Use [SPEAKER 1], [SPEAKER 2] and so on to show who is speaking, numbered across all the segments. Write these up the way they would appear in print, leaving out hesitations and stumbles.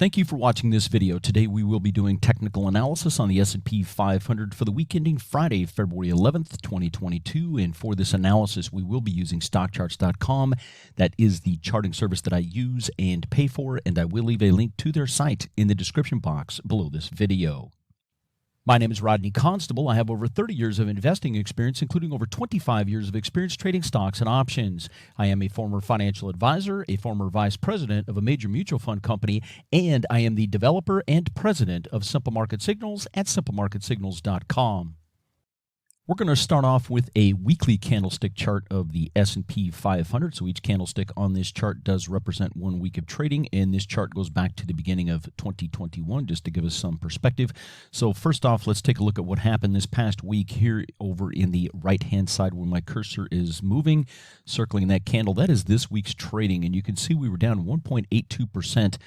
[SPEAKER 1] Thank you for watching this video. Today we will be doing technical analysis on the S&P 500 for the week ending Friday, February 11th, 2022. And for this analysis, we will be using stockcharts.com. That is the charting service that I use and pay for, and I will leave a link to their site in the description box below this video. My name is Rodney Constable. I have over 30 years of investing experience, including over 25 years of experience trading stocks and options. I am a former financial advisor, a former vice president of a major mutual fund company, and I am the developer and president of Simple Market Signals at simplemarketsignals.com. We're going to start off with a weekly candlestick chart of the S&P 500. So each candlestick on this chart does represent 1 week of trading, and this chart goes back to the beginning of 2021 just to give us some perspective. So first off, let's take a look at what happened this past week here over in the right-hand side where my cursor is moving, circling that candle. That is this week's trading, and you can see we were down 1.82%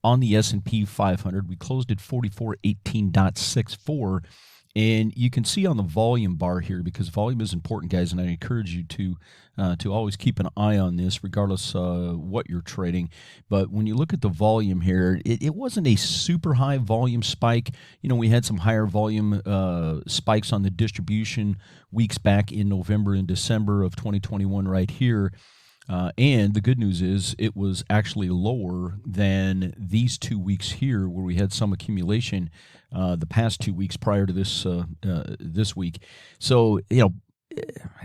[SPEAKER 1] on the S&P 500. We closed at 4418.64. And you can see on the volume bar here, because volume is important, guys, and I encourage you to always keep an eye on this regardless what you're trading. But when you look at the volume here, it wasn't a super high volume spike. You know, we had some higher volume spikes on the distribution weeks back in November and December of 2021 right here. And the good news is it was actually lower than these 2 weeks here where we had some accumulation the past 2 weeks prior to this week. So, you know,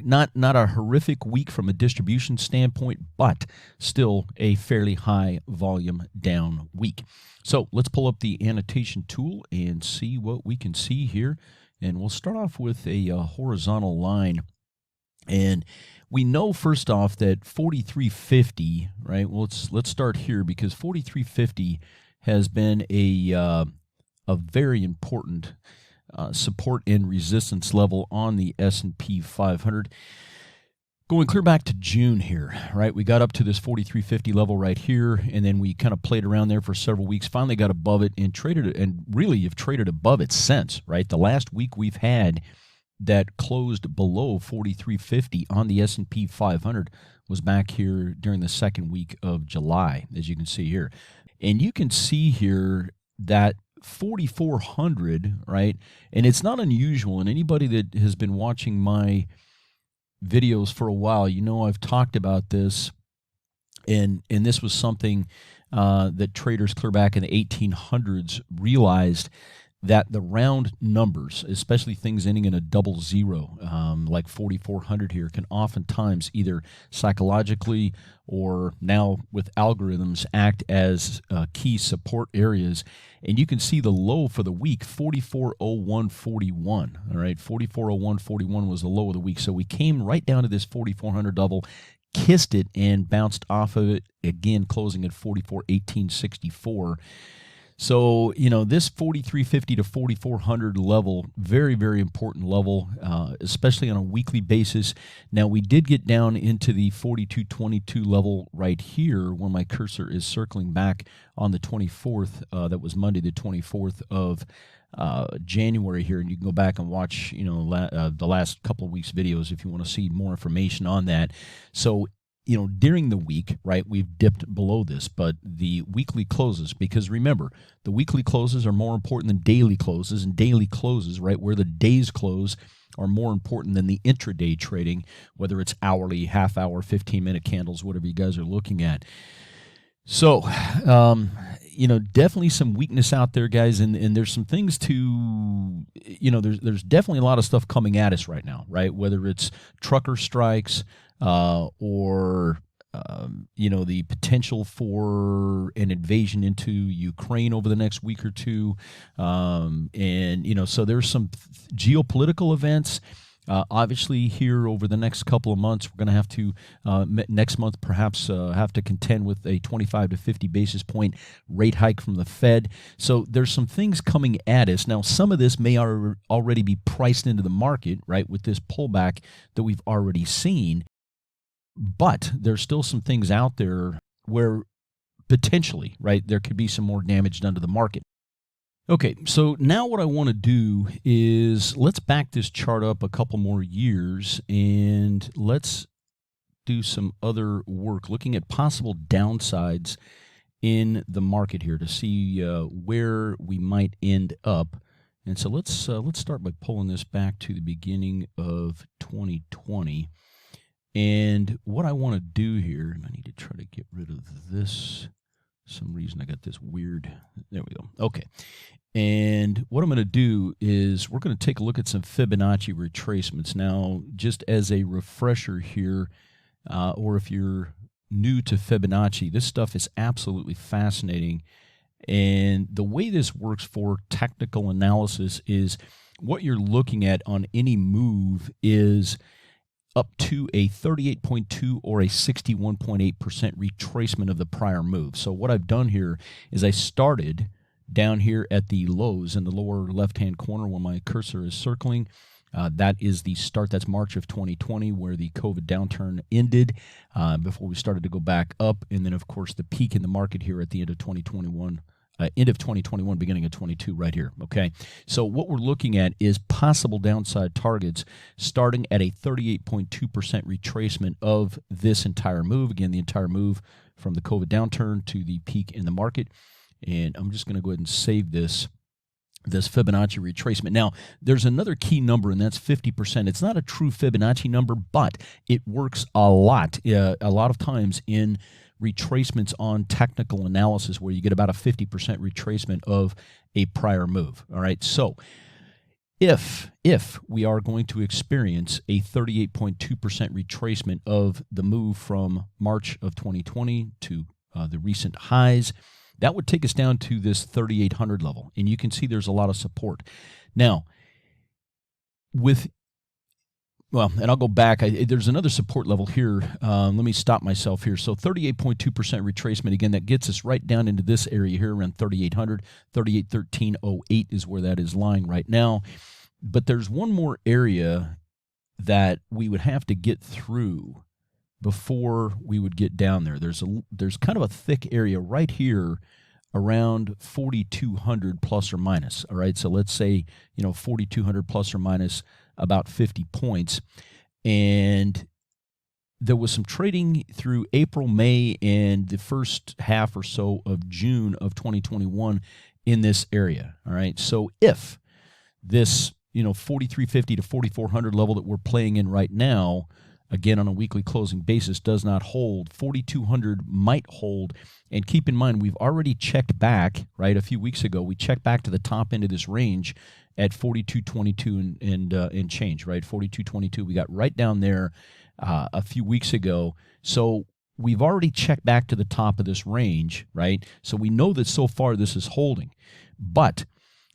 [SPEAKER 1] not a horrific week from a distribution standpoint, but still a fairly high volume down week. So let's pull up the annotation tool and see what we can see here. And we'll start off with a horizontal line. And we know first off that 4350, right? Well, let's start here because 4350 has been a very important support and resistance level on the S&P 500. Going clear back to June here, right? We got up to this 4350 level right here, and then we kind of played around there for several weeks. Finally got above it and traded it, and really have traded above it since, right? The last week we've had that closed below 4350 on the S&P 500 was back here during the second week of July, as you can see here. And you can see here that 4400, right? And it's not unusual, and anybody that has been watching my videos for a while, you know I've talked about this, and this was something that traders clear back in the 1800s realized, that the round numbers, especially things ending in a double zero, like 4,400 here, can oftentimes either psychologically or now with algorithms act as key support areas. And you can see the low for the week, 4401.41. All right, 4401.41 was the low of the week. So we came right down to this 4,400 level, kissed it, and bounced off of it again, closing at 4418.64. So, you know, this 4350 to 4400 level, very, very important level, especially on a weekly basis. Now, we did get down into the 4222 level right here when my cursor is circling back on the 24th. That was Monday, the 24th of January here. And you can go back and watch, you know, the last couple of weeks' videos if you want to see more information on that. So, you know, during the week, right, we've dipped below this, but the weekly closes, because remember, the weekly closes are more important than daily closes, and daily closes, right, where the days close are more important than the intraday trading, whether it's hourly, half hour, 15-minute candles, whatever you guys are looking at. So, you know, definitely some weakness out there, guys, and there's some things to, you know, there's definitely a lot of stuff coming at us right now, right, whether it's trucker strikes, or, you know, the potential for an invasion into Ukraine over the next week or two. And, you know, so there's some geopolitical events. Obviously, here over the next couple of months, we're going to have to, next month perhaps, have to contend with a 25 to 50 basis point rate hike from the Fed. So there's some things coming at us. Now, some of this may already be priced into the market, right, with this pullback that we've already seen. But there's still some things out there where potentially, right, there could be some more damage done to the market. Okay, so now what I want to do is let's back this chart up a couple more years and let's do some other work looking at possible downsides in the market here to see where we might end up. And so let's start by pulling this back to the beginning of 2020. And what I want to do here, and I need to try to get rid of this. For some reason I got this weird. There we go. Okay. And what I'm going to do is we're going to take a look at some Fibonacci retracements. Now, just as a refresher here, or if you're new to Fibonacci, this stuff is absolutely fascinating. And the way this works for technical analysis is what you're looking at on any move is up to a 38.2 or a 61.8% retracement of the prior move. So what I've done here is I started down here at the lows in the lower left-hand corner where my cursor is circling. That is the start. That's March of 2020 where the COVID downturn ended before we started to go back up. And then, of course, the peak in the market here at the end of 2021. End of 2021, beginning of 22 right here, okay? So what we're looking at is possible downside targets starting at a 38.2% retracement of this entire move. Again, the entire move from the COVID downturn to the peak in the market. And I'm just going to go ahead and save this Fibonacci retracement. Now, there's another key number, and that's 50%. It's not a true Fibonacci number, but it works a lot of times in retracements on technical analysis where you get about a 50% retracement of a prior move. All right, so if we are going to experience a 38.2% retracement of the move from March of 2020 to the recent highs, that would take us down to this 3,800 level, and you can see there's a lot of support. Now, and I'll go back. There's another support level here. Let me stop myself here. So 38.2% retracement, again, that gets us right down into this area here around 3,800. 3813.08 is where that is lying right now. But there's one more area that we would have to get through before we would get down there. There's kind of a thick area right here around 4,200 plus or minus. All right, so let's say 4,200 plus or minus about 50 points, and there was some trading through April, May, and the first half or so of June of 2021 in this area. All right, so if this 4,350 to 4,400 level that we're playing in right now, again on a weekly closing basis, does not hold, 4,200 might hold. And keep in mind, we've already checked back, right? A few weeks ago, we checked back to the top end of this range at 42.22 and change, right? 42.22. We got right down there a few weeks ago. So we've already checked back to the top of this range, right? So we know that so far this is holding. But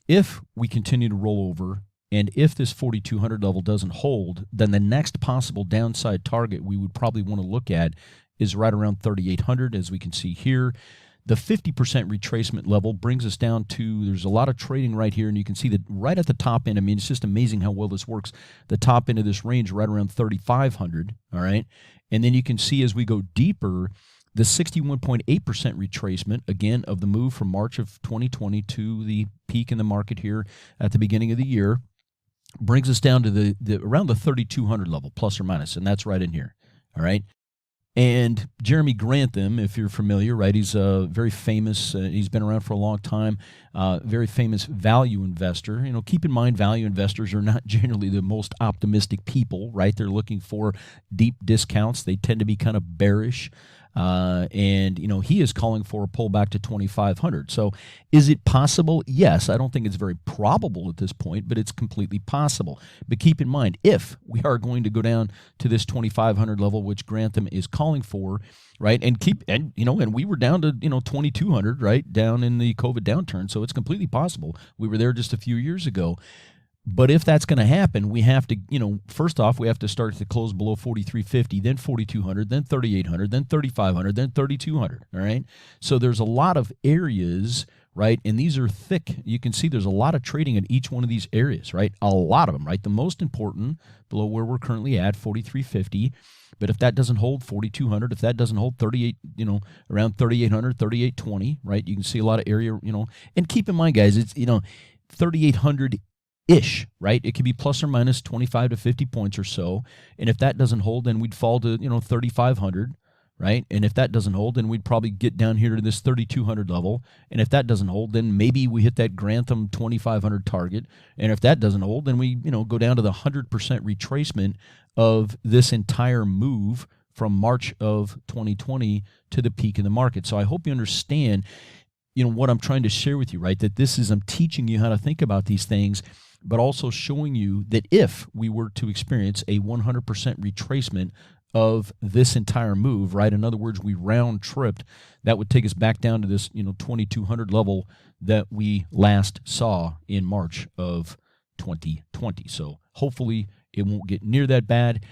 [SPEAKER 1] if we continue to roll over, and if this 4,200 level doesn't hold, then the next possible downside target we would probably want to look at is right around 3,800, as we can see here. The 50% retracement level brings us down to, there's a lot of trading right here, and you can see that right at the top end. I mean, it's just amazing how well this works. The top end of this range right around 3,500, all right? And then you can see as we go deeper, the 61.8% retracement, again, of the move from March of 2020 to the peak in the market here at the beginning of the year, brings us down to the around the 3,200 level, plus or minus, and that's right in here, all right? And Jeremy Grantham, if you're familiar, right, he's a very famous, he's been around for a long time, very famous value investor. Keep in mind, value investors are not generally the most optimistic people, right? They're looking for deep discounts. They tend to be kind of bearish. And he is calling for a pullback to 2,500. So is it possible? Yes. I don't think it's very probable at this point, but it's completely possible. But keep in mind, if we are going to go down to this 2,500 level, which Grantham is calling for, right, and we were down to 2,200, right, down in the COVID downturn. So it's completely possible. We were there just a few years ago. But if that's going to happen, we have to, first off, we have to start to close below 4,350, then 4,200, then 3,800, then 3,500, then 3,200, all right? So there's a lot of areas, right? And these are thick. You can see there's a lot of trading in each one of these areas, right? A lot of them, right? The most important, below where we're currently at, 4,350. But if that doesn't hold, 4,200. If that doesn't hold, 38, around 3,800, 3,820, right? You can see a lot of area, And keep in mind, guys, it's, 3,800 ish, right? It could be plus or minus 25 to 50 points or so. And if that doesn't hold, then we'd fall to, 3,500, right? And if that doesn't hold, then we'd probably get down here to this 3,200 level. And if that doesn't hold, then maybe we hit that Grantham 2,500 target. And if that doesn't hold, then we go down to the 100% retracement of this entire move from March of 2020 to the peak in the market. So I hope you understand what I'm trying to share with you, right? That I'm teaching you how to think about these things, but also showing you that if we were to experience a 100% retracement of this entire move, right? In other words, we round tripped, that would take us back down to this, 2,200 level that we last saw in March of 2020. So hopefully it won't get near that bad.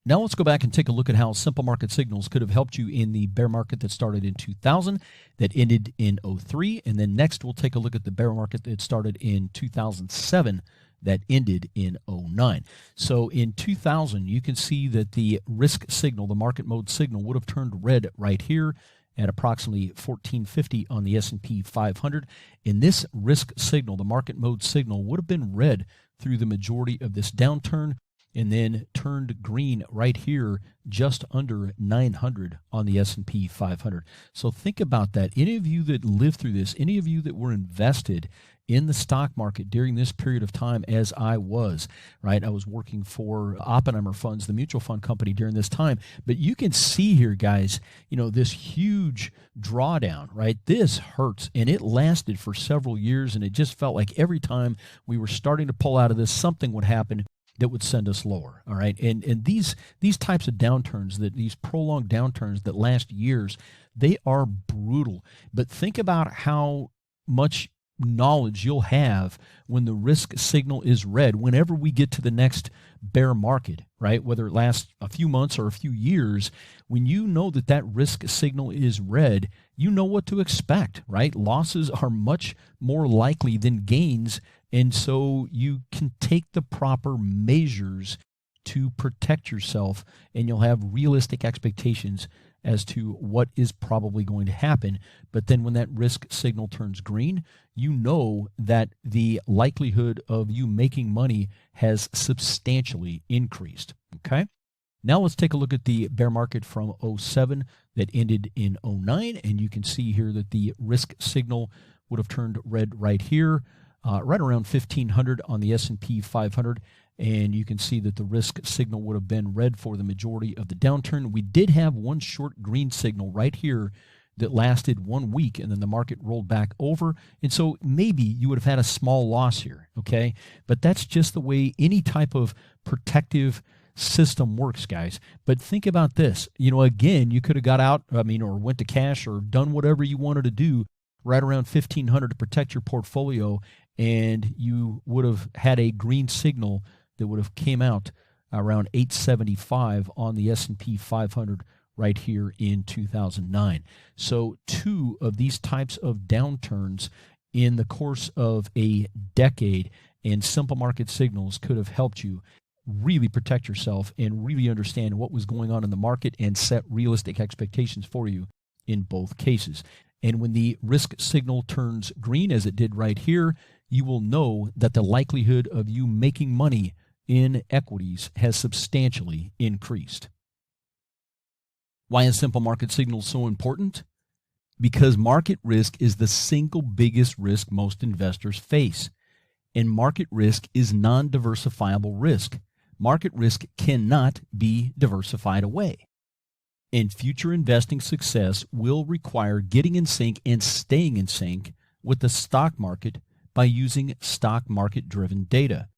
[SPEAKER 1] Now let's go back and take a look at how simple market signals could have helped you in the bear market that started in 2000, that ended in 03, and then next we'll take a look at the bear market that started in 2007 that ended in 09. So in 2000, you can see that the risk signal, the market mode signal, would have turned red right here at approximately 1450 on the S&P 500. In this risk signal, the market mode signal would have been red through the majority of this downturn, and then turned green right here just under 900 on the S&P 500. So think about that. Any of you that lived through this, any of you that were invested in the stock market during this period of time, as I was, right? I was working for Oppenheimer Funds, the mutual fund company, during this time. But you can see here, guys, this huge drawdown, right? This hurts, and it lasted for several years, and it just felt like every time we were starting to pull out of this, something would happen that would send us lower, all right? And these types of downturns, these prolonged downturns that last years, they are brutal. But think about how much knowledge you'll have when the risk signal is red whenever we get to the next bear market, right? Whether it lasts a few months or a few years, when you know that risk signal is red, you know what to expect, right? Losses are much more likely than gains, and so you can take the proper measures to protect yourself, and you'll have realistic expectations as to what is probably going to happen. But then when that risk signal turns green, you know that the likelihood of you making money has substantially increased, okay? Now let's take a look at the bear market from 07 that ended in 09, and you can see here that the risk signal would have turned red right here, right around 1500 on the S&P 500, and you can see that the risk signal would have been red for the majority of the downturn. We did have one short green signal right here that lasted 1 week, and then the market rolled back over, and so maybe you would have had a small loss here, okay? But that's just the way any type of protective system works, guys. But think about this. Again, you could have got out, or went to cash or done whatever you wanted to do right around 1500 to protect your portfolio, and you would have had a green signal that would have came out around 875 on the S&P 500 right here in 2009. So 2 of these types of downturns in the course of a decade, and simple market signals could have helped you really protect yourself and really understand what was going on in the market and set realistic expectations for you in both cases. And when the risk signal turns green, as it did right here, you will know that the likelihood of you making money in equities has substantially increased. Why is simple market signals so important? Because market risk is the single biggest risk most investors face. And market risk is non-diversifiable risk. Market risk cannot be diversified away. And future investing success will require getting in sync and staying in sync with the stock market by using stock market-driven data.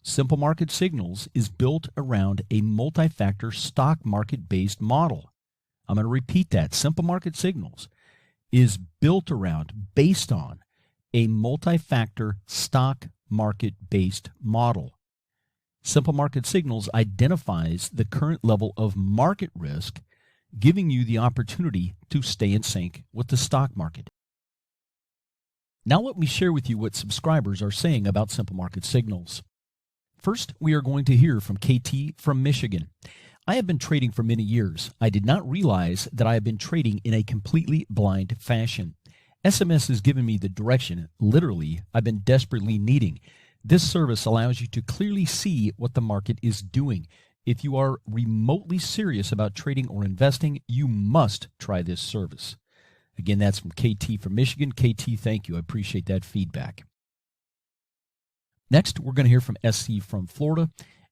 [SPEAKER 1] Simple market signals is built around a multi-factor stock market-based model. I'm going to repeat that. Simple market signals is built around, based on, a multi-factor stock market-based model. Simple market signals identifies the current level of market risk, giving you the opportunity to stay in sync with the stock market. Now let me share with you what subscribers are saying about simple market signals. First, we are going to hear from KT from Michigan. I have been trading for many years. I did not realize that I have been trading in a completely blind fashion. SMS has given me the direction, literally, I've been desperately needing. This service allows you to clearly see what the market is doing. If you are remotely serious about trading or investing, you must try this service. Again, that's from KT from Michigan. KT, thank you. I appreciate that feedback. Next, we're going to hear from SC from Florida.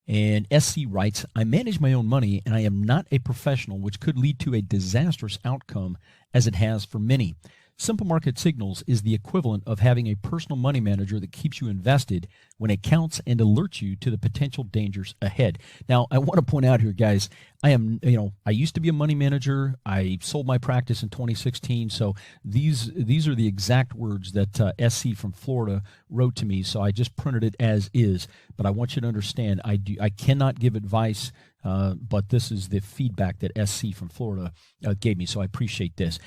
[SPEAKER 1] And SC writes, I manage my own money and I am not a professional, which could lead to a disastrous outcome as it has for many. Simple Market Signals is the equivalent of having a personal money manager that keeps you invested when it counts and alerts you to the potential dangers ahead. Now, I want to point out here, guys, I used to be a money manager. I sold my practice in 2016. So these are the exact words that SC from Florida wrote to me. So I just printed it as is. But I want you to understand, I cannot give advice. But this is the feedback that SC from Florida gave me, so I appreciate this.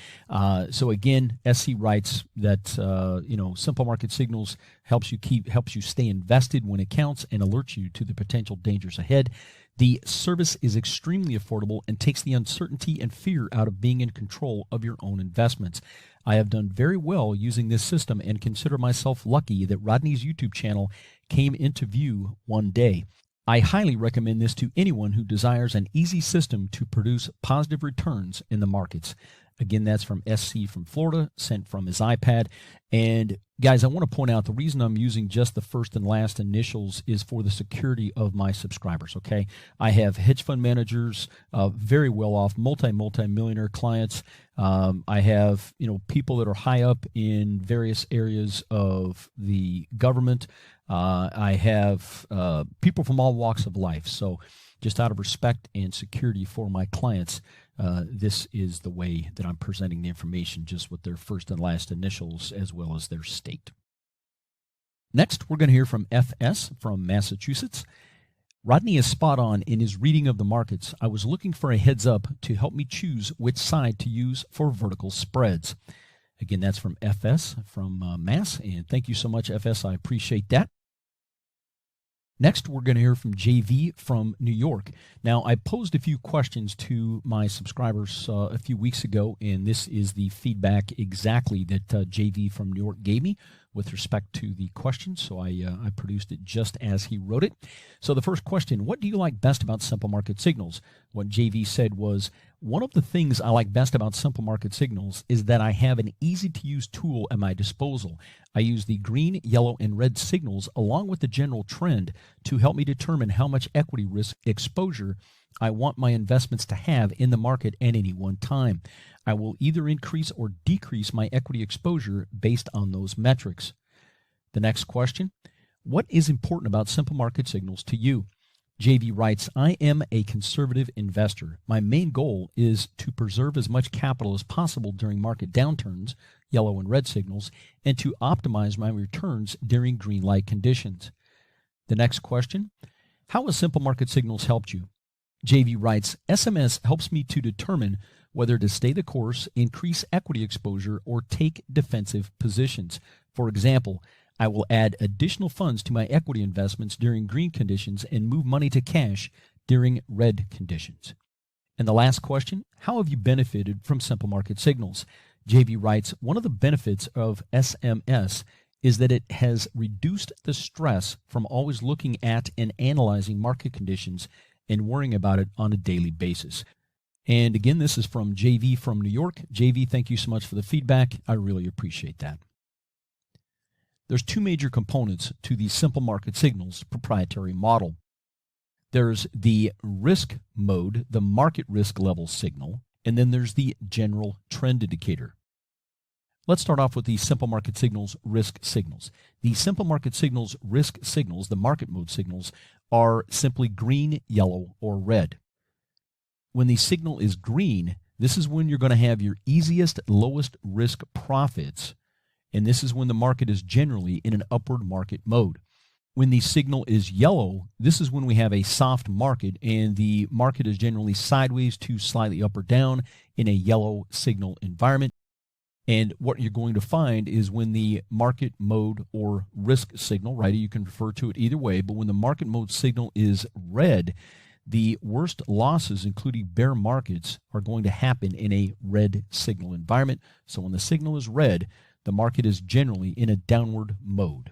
[SPEAKER 1] So again, SC writes that Simple Market Signals helps you stay invested when it counts and alerts you to the potential dangers ahead. The service is extremely affordable and takes the uncertainty and fear out of being in control of your own investments. I have done very well using this system and consider myself lucky that Rodney's YouTube channel came into view one day. I highly recommend this to anyone who desires an easy system to produce positive returns in the markets. Again, that's from SC from Florida, sent from his iPad. And guys, I want to point out the reason I'm using just the first and last initials is for the security of my subscribers, okay? I have hedge fund managers, very well-off, multi-millionaire clients. I have, people that are high up in various areas of the government. I have people from all walks of life. So just out of respect and security for my clients, this is the way that I'm presenting the information, just with their first and last initials as well as their state. Next, we're going to hear from FS from Massachusetts. Rodney is spot on in his reading of the markets. I was looking for a heads up to help me choose which side to use for vertical spreads. Again, that's from FS from Mass, and thank you so much, FS. I appreciate that. Next, we're going to hear from JV from New York. Now, I posed a few questions to my subscribers a few weeks ago, and this is the feedback exactly that JV from New York gave me with respect to the question. So I produced it just as he wrote it. So the first question, what do you like best about Simple Market Signals? What JV said was, one of the things I like best about Simple Market Signals is that I have an easy-to-use tool at my disposal. I use the green, yellow, and red signals along with the general trend to help me determine how much equity risk exposure I want my investments to have in the market at any one time. I will either increase or decrease my equity exposure based on those metrics. The next question, what is important about Simple Market Signals to you? JV writes, I am a conservative investor. My main goal is to preserve as much capital as possible during market downturns, yellow and red signals, and to optimize my returns during green light conditions. The next question, how has Simple Market Signals helped you? JV writes, SMS helps me to determine whether to stay the course, increase equity exposure, or take defensive positions. For example, I will add additional funds to my equity investments during green conditions and move money to cash during red conditions. And the last question, how have you benefited from Simple Market Signals? JV writes, one of the benefits of SMS is that it has reduced the stress from always looking at and analyzing market conditions and worrying about it on a daily basis. And again, this is from JV from New York. JV, thank you so much for the feedback. I really appreciate that. There's two major components to the Simple Market Signals proprietary model. There's the risk mode, the market risk level signal, and then there's the general trend indicator. Let's start off with the Simple Market Signals risk signals. The Simple Market Signals risk signals, the market mode signals, are simply green, yellow, or red. When the signal is green, this is when you're going to have your easiest, lowest risk profits, and this is when the market is generally in an upward market mode. When the signal is yellow, this is when we have a soft market, and the market is generally sideways to slightly up or down in a yellow signal environment. And what you're going to find is when the market mode or risk signal, right, you can refer to it either way, but when the market mode signal is red, the worst losses, including bear markets, are going to happen in a red signal environment. So when the signal is red, the market is generally in a downward mode.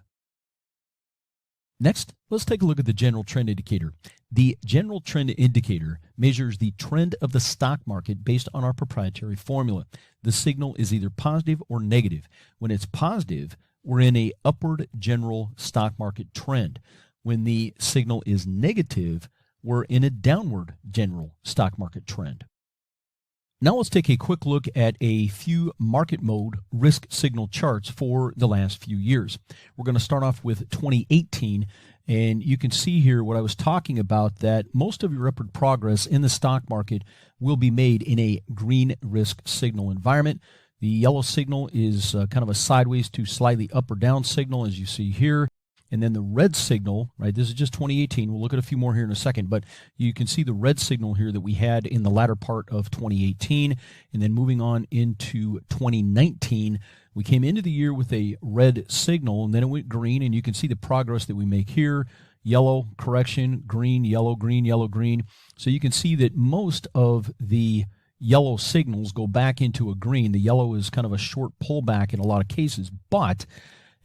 [SPEAKER 1] Next, let's take a look at the general trend indicator. The general trend indicator measures the trend of the stock market based on our proprietary formula. The signal is either positive or negative. When it's positive, we're in a upward general stock market trend. When the signal is negative, we're in a downward general stock market trend. Now let's take a quick look at a few market mode risk signal charts for the last few years. We're going to start off with 2018, and you can see here what I was talking about, that most of your upward progress in the stock market will be made in a green risk signal environment. The yellow signal is kind of a sideways to slightly up or down signal, as you see here. And then the red signal, right, this is just 2018. We'll look at a few more here in a second, but you can see the red signal here that we had in the latter part of 2018. And then moving on into 2019, we came into the year with a red signal, and then it went green, and you can see the progress that we make here. Yellow, correction, green, yellow, green, yellow, green. So you can see that most of the yellow signals go back into a green. The yellow is kind of a short pullback in a lot of cases, but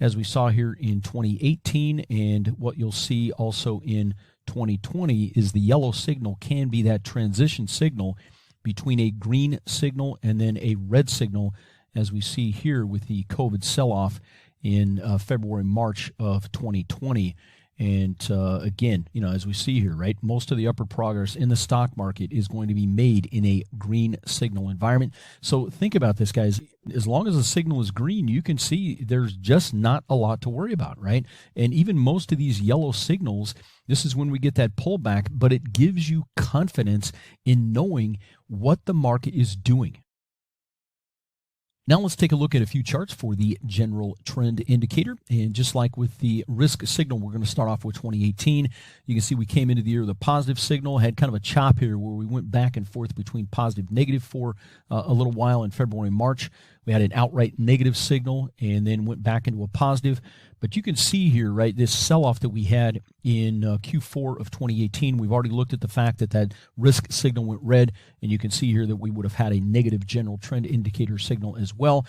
[SPEAKER 1] as we saw here in 2018, and what you'll see also in 2020, is the yellow signal can be that transition signal between a green signal and then a red signal, as we see here with the COVID sell-off in February, March of 2020. And again, as we see here, right, most of the upward progress in the stock market is going to be made in a green signal environment. So think about this, guys. As long as the signal is green, you can see there's just not a lot to worry about, right? And even most of these yellow signals, this is when we get that pullback, but it gives you confidence in knowing what the market is doing. Now let's take a look at a few charts for the general trend indicator. And just like with the risk signal, we're going to start off with 2018. You can see we came into the year with a positive signal, had kind of a chop here where we went back and forth between positive and negative for a little while in February and March. We had an outright negative signal and then went back into a positive. But you can see here, right, this sell-off that we had in Q4 of 2018, we've already looked at the fact that that risk signal went red, and you can see here that we would have had a negative general trend indicator signal as well.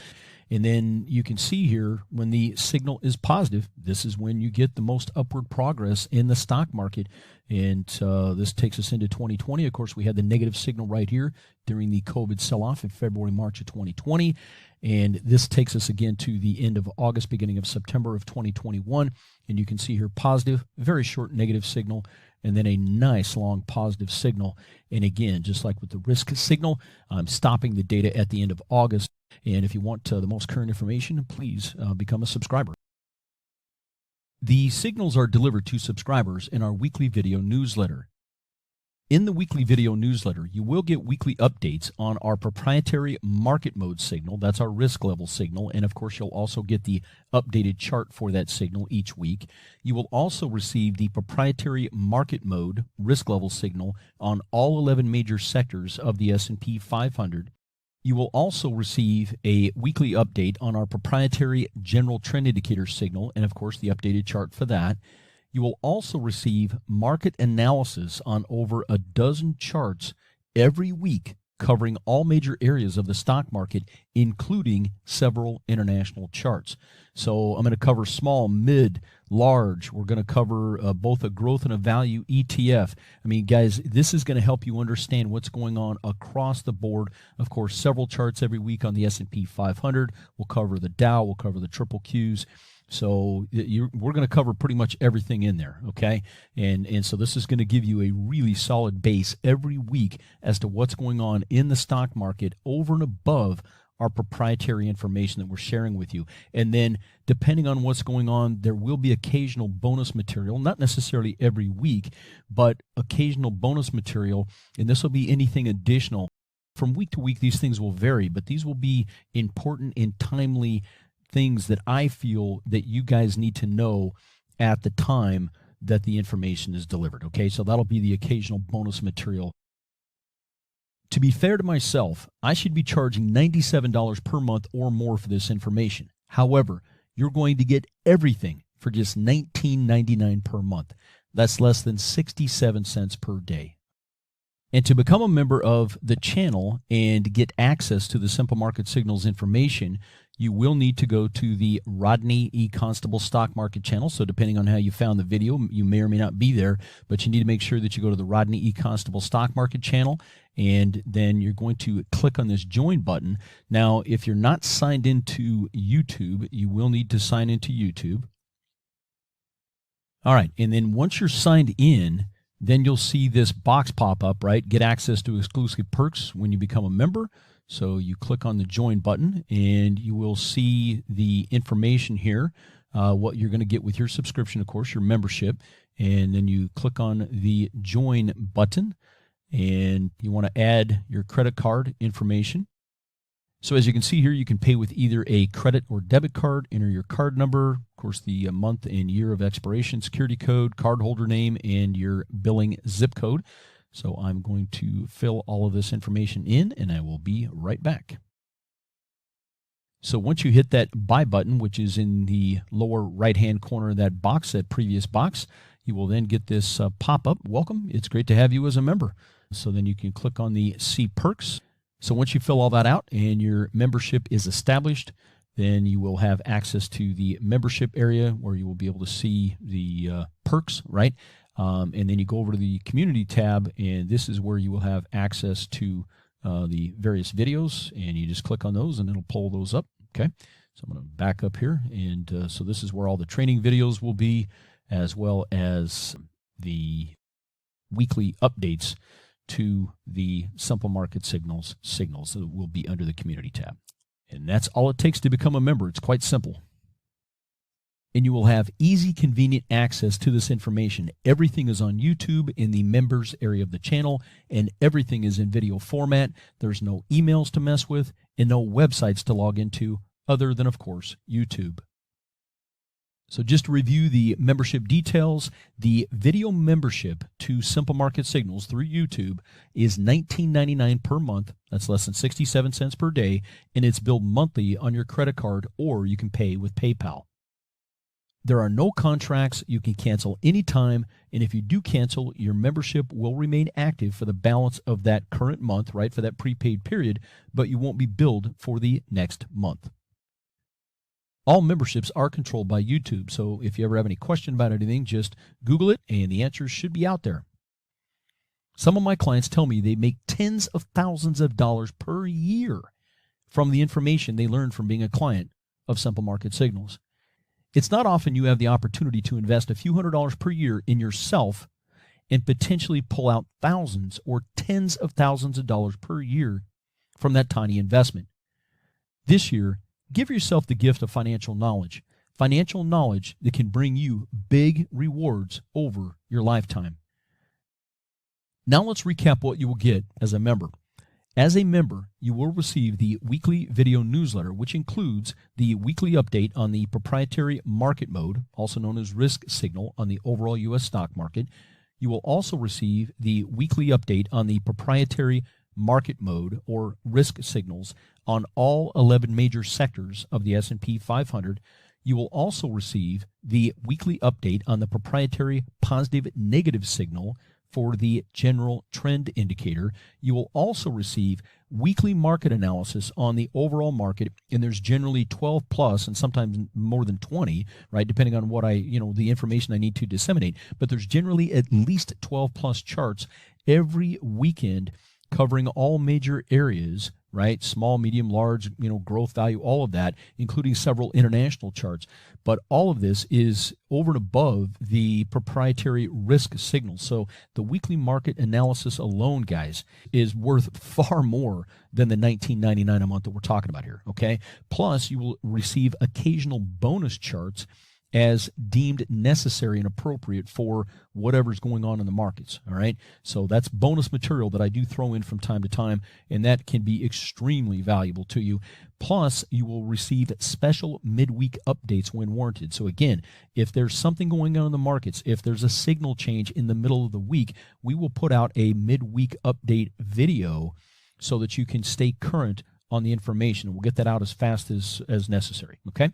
[SPEAKER 1] And then you can see here when the signal is positive, this is when you get the most upward progress in the stock market. And this takes us into 2020. Of course, we had the negative signal right here during the COVID sell-off in February, March of 2020. And this takes us again to the end of August, beginning of September of 2021. And you can see here positive, very short negative signal, and then a nice long positive signal. And again, just like with the risk signal, I'm stopping the data at the end of August. And if you want the most current information, please become a subscriber. The signals are delivered to subscribers in our weekly video newsletter. In the weekly video newsletter, you will get weekly updates on our proprietary market mode signal. That's our risk level signal. And of course, you'll also get the updated chart for that signal each week. You will also receive the proprietary market mode risk level signal on all 11 major sectors of the S&P 500. You will also receive a weekly update on our proprietary general trend indicator signal, and of course the updated chart for that. You will also receive market analysis on over a dozen charts every week covering all major areas of the stock market, including several international charts. So I'm going to cover small, mid, large. We're going to cover both a growth and a value ETF. I mean, guys, this is going to help you understand what's going on across the board. Of course, several charts every week on the S&P 500. We'll cover the Dow. We'll cover the triple Qs. So we're going to cover pretty much everything in there, okay? And so this is going to give you a really solid base every week as to what's going on in the stock market over and above our proprietary information that we're sharing with you. And then depending on what's going on, there will be occasional bonus material, not necessarily every week, but occasional bonus material, and this will be anything additional. From week to week, these things will vary, but these will be important and timely things that I feel that you guys need to know at the time that the information is delivered. Okay, so that'll be the occasional bonus material. To be fair to myself, I should be charging $97 per month or more for this information. However, you're going to get everything for just $19.99 per month. That's less than 67 cents per day. And to become a member of the channel and get access to the Simple Market Signals information, you will need to go to the Rodney E. Constable Stock Market channel. So depending on how you found the video, you may or may not be there, but you need to make sure that you go to the Rodney E. Constable Stock Market channel, and then you're going to click on this join button. Now, if you're not signed into YouTube, you will need to sign into YouTube. All right, and then once you're signed in, then you'll see this box pop up, right? Get access to exclusive perks when you become a member. So you click on the join button and you will see the information here, what you're going to get with your subscription, of course, your membership. And then you click on the join button and you want to add your credit card information. So as you can see here, you can pay with either a credit or debit card, enter your card number, of course, the month and year of expiration, security code, cardholder name, and your billing zip code. So I'm going to fill all of this information in, and I will be right back. So once you hit that buy button, which is in the lower right-hand corner of that box, that previous box, you will then get this pop-up. Welcome. It's great to have you as a member. So then you can click on the See Perks. So once you fill all that out and your membership is established, then you will have access to the membership area where you will be able to see the perks, right? And then you go over to the community tab, and this is where you will have access to the various videos, and you just click on those and it'll pull those up. Okay, so I'm going to back up here, and so this is where all the training videos will be, as well as the weekly updates to the Simple Market Signals that will be under the community tab. And that's all it takes to become a member. It's quite simple. And you will have easy, convenient access to this information. Everything is on YouTube in the members area of the channel, and everything is in video format. There's no emails to mess with and no websites to log into other than, of course, YouTube. So just to review the membership details, the video membership to Simple Market Signals through YouTube is $19.99 per month. That's less than 67 cents per day, and it's billed monthly on your credit card, or you can pay with PayPal. There are no contracts. You can cancel anytime, and if you do cancel, your membership will remain active for the balance of that current month, right, for that prepaid period, but you won't be billed for the next month. All memberships are controlled by YouTube, so if you ever have any question about anything, just Google it, and the answers should be out there. Some of my clients tell me they make tens of thousands of dollars per year from the information they learned from being a client of Simple Market Signals. It's not often you have the opportunity to invest a few $100s per year in yourself and potentially pull out thousands or tens of thousands of dollars per year from that tiny investment. This year, give yourself the gift of financial knowledge that can bring you big rewards over your lifetime. Now let's recap what you will get as a member. As a member, you will receive the weekly video newsletter, which includes the weekly update on the proprietary market mode, also known as risk signal, on the overall U.S. stock market. You will also receive the weekly update on the proprietary market mode or risk signals on all 11 major sectors of the S&P 500. You will also receive the weekly update on the proprietary positive negative signal for the general trend indicator. You will also receive weekly market analysis on the overall market, and there's generally 12 plus and sometimes more than 20, right, depending on what the information I need to disseminate, but there's generally at least 12 plus charts every weekend covering all major areas, right? Small, medium, large, growth value, all of that, including several international charts. But all of this is over and above the proprietary risk signal. So the weekly market analysis alone, guys, is worth far more than the $19.99 a month that we're talking about here, okay? Plus, you will receive occasional bonus charts as deemed necessary and appropriate for whatever's going on in the markets, all right? So that's bonus material that I do throw in from time to time, and that can be extremely valuable to you. Plus, you will receive special midweek updates when warranted. So again, if there's something going on in the markets, if there's a signal change in the middle of the week, we will put out a midweek update video so that you can stay current on the information. We'll get that out as fast as necessary, okay?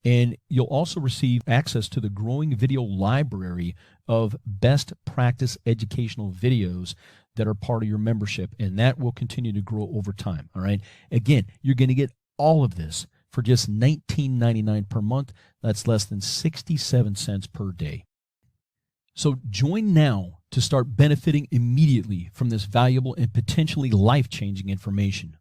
[SPEAKER 1] And you'll also receive access to the growing video library of best practice educational videos that are part of your membership, and that will continue to grow over time. All right. Again, you're going to get all of this for just $19.99 per month. That's less than 67 cents per day. So join now to start benefiting immediately from this valuable and potentially life-changing information.